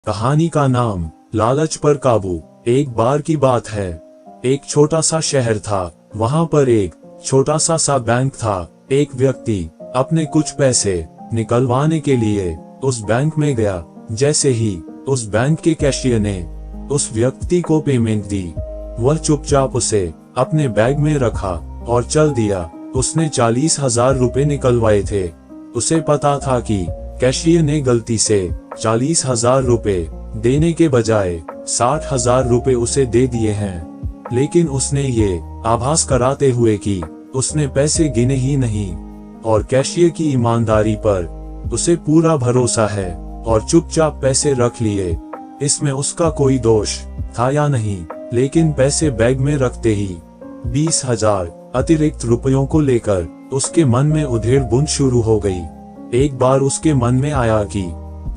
कहानी का नाम लालच पर काबू। एक बार की बात है, एक छोटा सा शहर था। वहाँ पर एक छोटा सा बैंक था। एक व्यक्ति अपने कुछ पैसे निकलवाने के लिए उस बैंक में गया। जैसे ही उस बैंक के कैशियर ने उस व्यक्ति को पेमेंट दी, वह चुपचाप उसे अपने बैग में रखा और चल दिया। उसने 40,000 रुपए निकलवाए थे। उसे पता था कि कैशियर ने गलती से 40,000 रुपए देने के बजाय 60,000 रुपए उसे दे दिए हैं, लेकिन उसने ये आभास कराते हुए कि उसने पैसे गिने ही नहीं और कैशियर की ईमानदारी पर उसे पूरा भरोसा है और चुपचाप पैसे रख लिए। इसमें उसका कोई दोष था या नहीं, लेकिन पैसे बैग में रखते ही 20,000 अतिरिक्त रुपयों को लेकर उसके मन में उधेड़-बुन शुरू हो गई। एक बार उसके मन में आया कि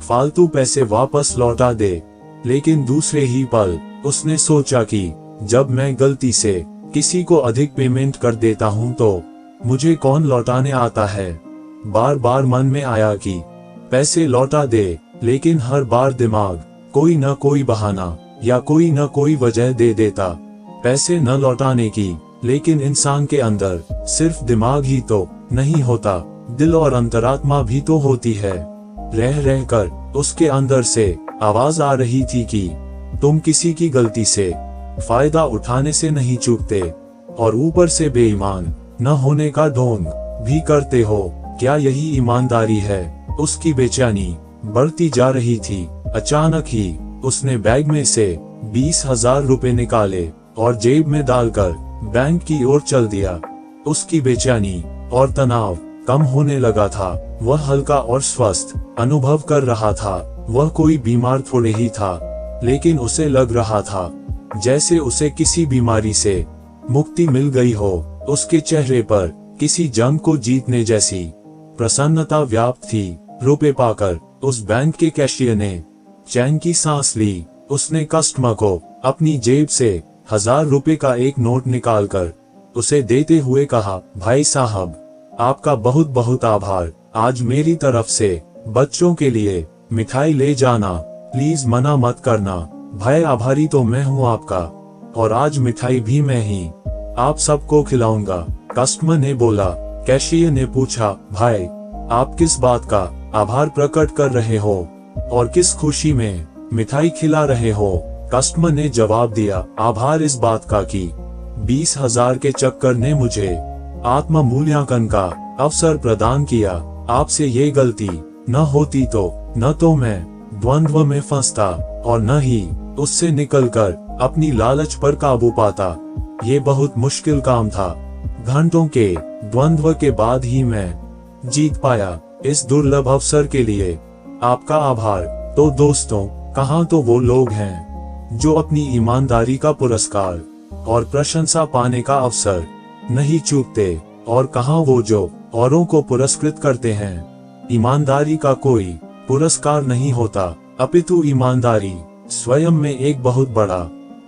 फालतू पैसे वापस लौटा दे, लेकिन दूसरे ही पल उसने सोचा कि जब मैं गलती से किसी को अधिक पेमेंट कर देता हूं तो मुझे कौन लौटाने आता है। बार बार मन में आया कि पैसे लौटा दे, लेकिन हर बार दिमाग कोई न कोई बहाना या कोई न कोई वजह दे देता पैसे न लौटाने की। लेकिन इंसान के अंदर सिर्फ दिमाग ही तो नहीं होता, दिल और अंतरात्मा भी तो होती है। रह रह कर उसके अंदर से आवाज आ रही थी कि तुम किसी की गलती से फायदा उठाने से नहीं चूकते और ऊपर से बेईमान न होने का ढोंग भी करते हो। क्या यही ईमानदारी है? उसकी बेचैनी बढ़ती जा रही थी। अचानक ही उसने बैग में से 20,000 रुपए निकाले और जेब में डालकर बैंक की ओर चल दिया। उसकी बेचैनी और तनाव कम होने लगा था। वह हल्का और स्वस्थ अनुभव कर रहा था। वह कोई बीमार थोड़े ही था, लेकिन उसे लग रहा था जैसे उसे किसी बीमारी से मुक्ति मिल गई हो। उसके चेहरे पर किसी जंग को जीतने जैसी प्रसन्नता व्याप्त थी। रुपए पाकर उस बैंक के कैशियर ने चैन की सांस ली। उसने कस्टमर को अपनी जेब से 1,000 रुपए का एक नोट निकालकर उसे देते हुए कहा, भाई साहब, आपका बहुत बहुत आभार। आज मेरी तरफ से बच्चों के लिए मिठाई ले जाना, प्लीज मना मत करना। भाई, आभारी तो मैं हूँ आपका, और आज मिठाई भी मैं ही आप सबको खिलाऊंगा। कस्टमर ने बोला। कैशियर ने पूछा, भाई, आप किस बात का आभार प्रकट कर रहे हो और किस खुशी में मिठाई खिला रहे हो? कस्टमर ने जवाब दिया, आभार इस बात का कि 20,000 के चक्कर ने मुझे आत्म मूल्यांकन का अवसर प्रदान किया। आपसे ये गलती न होती तो न तो मैं द्वंद्व में फंसता और न ही उससे निकलकर अपनी लालच पर काबू पाता। ये बहुत मुश्किल काम था। घंटों के द्वंद्व के बाद ही मैं जीत पाया। इस दुर्लभ अवसर के लिए आपका आभार। तो दोस्तों, कहाँ तो वो लोग हैं जो अपनी ईमानदारी का पुरस्कार और प्रशंसा पाने का अवसर नहीं चूकते, और कहाँ वो जो औरों को पुरस्कृत करते हैं। ईमानदारी का कोई पुरस्कार नहीं होता, अपितु ईमानदारी स्वयं में एक बहुत बड़ा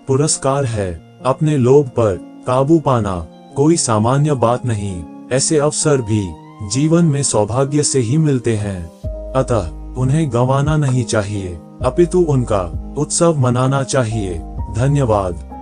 पुरस्कार है। अपने लोभ पर काबू पाना कोई सामान्य बात नहीं। ऐसे अवसर भी जीवन में सौभाग्य से ही मिलते हैं, अतः उन्हें गंवाना नहीं चाहिए, अपितु उनका उत्सव मनाना चाहिए। धन्यवाद।